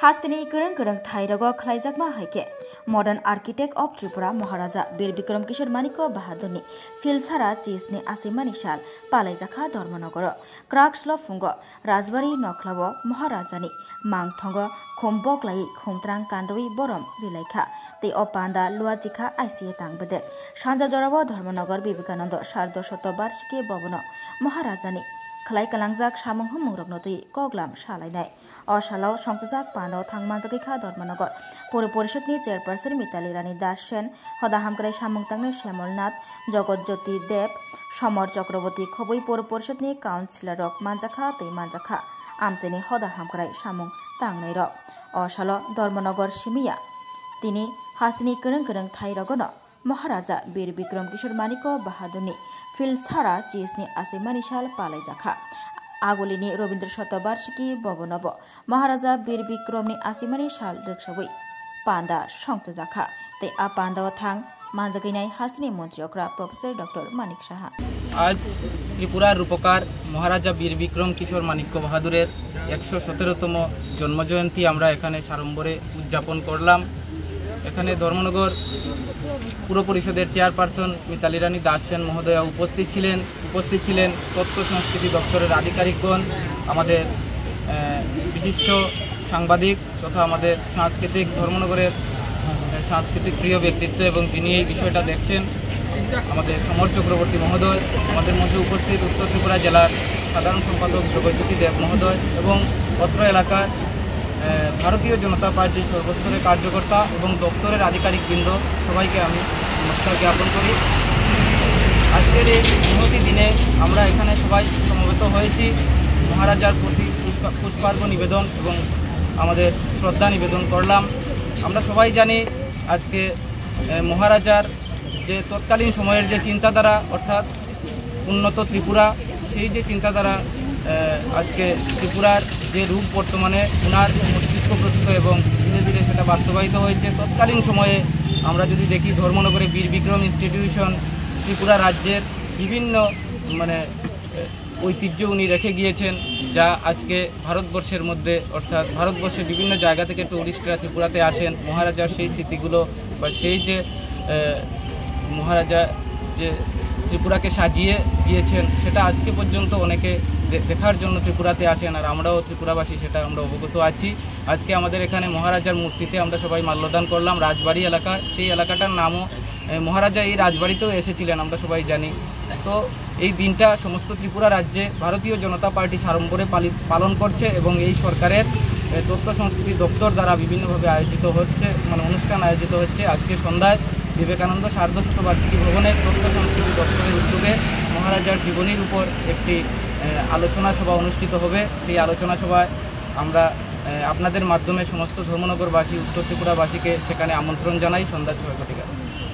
Hastini Kurang Kurang Thairago Klaizakma Haike Modern Architect of Tripura Maharaja Bir Bikram Kishore Maniko Bahadurni Filsara Chisni Asimani Shal Palaizakha Dharmanagara Krakslo Fungo Rajbari Noklavo Maharajani Mangthongo Khomboklai Khomtrang Kandoi Borom Vilaikha Te Opanda Luajikha ICA Tangbede Shanja Jorabo Dharmanagar Vivekananda Shardo Shotobarshki Bobono Maharajani Khlai Kalangjak Samung Humuroknoti Koglam Shalainai Oshalau Songtjak Pano Thangmanjakikha Dharmanagar Puri Porishadni Chairperson Mitali Rani Das Sen Hoda Hamkrai Samung Tangne Shyamolnath Jogot Jyoti Dev Somor Chakraborty Khoboi Puri Porishadni Councillor Rok Manjakha Tei Manjakha Amcheni Hoda Hamkrai Samung Tangnai Rok Oshalo Dharmanagar Shimiya Tini Hastini Kurang Kurang Thairagono Maharaja Bir Bikram Kishore Maniko Bahadurni Filsara Chisni Asimani Shal Palaizakha Agolini Robindra Shotobarshiki Bobonobo Maharaja Bir Bikramni Asimani Shal Rikshabui Panda Songtjaka Te Apanda Thang Manjakinai Hastini Montriokra Professor Dr. Manik Saha आज त्रिपुरा रूपकार महाराजा बीर विक्रम किशोर माणिक्य बाहादुरेर 117तम जन्मजयंती आमरा एखाने सारम्बरे उद्यापन करलाम। एखाने धर्मनगर पुर परिषदेर chairperson Mitali रानी दास सेन महोदया उपस्थित छिलेन तथ्य संस्कृति दफ्तरेर आधिकारिकगण आमादेर विशिष्ट सांबादिक तथा आमादेर सांस्कृतिक धर्मनगरेर सांस्कृतिक प्रिय व्यक्तित्व एवं जिनि एई विषयटा देखछेन आमादेर समर चक्रवर्ती महोदय आमादेर मध्ये उपस्थित उत्तर त्रिपुरा जिलार साधारण सम्पादक जगज्योति देव महोदय एवं अत्र एलाकार भारतीय जनता पार्टी सर्वस्तरेर कार्यकर्ता एवं दफ्तरेर आधिकारिकबृंद सबाइके आमि नमस्कार ज्ञापन करी। आजकेर এই মহতি দিনে আমরা এখানে সবাই সমবেত হয়েছি মহারাজার প্রতি পুষ্পার্ঘ্য নিবেদন এবং আমাদের শ্রদ্ধা নিবেদন করলাম। আমরা সবাই জানি আজকে মহারাজার যে তৎকালীন সময়ের যে চিন্তাধারা অর্থাৎ উন্নত ত্রিপুরা সেই যে চিন্তাধারা আজকে ত্রিপুরার যে রূপ বর্তমানে উনার মস্তিষ্ক প্রসূত এবং ধীরে ধীরে সেটা বাস্তবায়িত হয়েছে। তৎকালীন সময়ে আমরা যদি দেখি ধর্মনগরে বীর বিক্রম ইনস্টিটিউশন ত্রিপুরা রাজ্যের বিভিন্ন ঐতিহ্য উনি রেখে গিয়েছেন যা আজকে ভারতবর্ষের মধ্যে অর্থাৎ ভারতবর্ষের বিভিন্ন জায়গা থেকে টুরিস্টরা ত্রিপুরাতে আসেন। মহারাজার সেই স্মৃতিগুলো বা সেই যে মহারাজা যে ত্রিপুরাকে সাজিয়ে দিয়েছেন সেটা আজকে পর্যন্ত অনেকে দেখার জন্য ত্রিপুরাতে আসেন আর আমরাও ত্রিপুরাবাসী সেটা আমরা অবগত আছি। আজকে আমাদের এখানে মহারাজার মূর্তিতে আমরা সবাই মাল্যদান করলাম রাজবাড়ি এলাকা, সেই এলাকাটার নামও মহারাজা এই রাজবাড়িতেও এসেছিলেন আমরা সবাই জানি। তো এই দিনটা সমস্ত ত্রিপুরা রাজ্যে ভারতীয় জনতা পার্টি সাড়ম্বরে পালন করছে এবং এই সরকারের তথ্য সংস্কৃতি দপ্তর দ্বারা বিভিন্নভাবে আয়োজিত হচ্ছে অনুষ্ঠান আয়োজিত হচ্ছে। আজকে সন্ধ্যায় বিবেকানন্দ সার্ধশতবার্ষিকী ভবনে তথ্য সংস্কৃতি দপ্তরের উদ্যোগে মহারাজার জীবনীর উপর একটি আলোচনা সভা অনুষ্ঠিত হবে। সেই আলোচনা সভায় আমরা আপনাদের মাধ্যমে সমস্ত ধর্মনগরবাসী উত্তর ত্রিপুরাবাসীকে সেখানে আমন্ত্রণ জানাই সন্ধ্যা 6 ঘটিকা।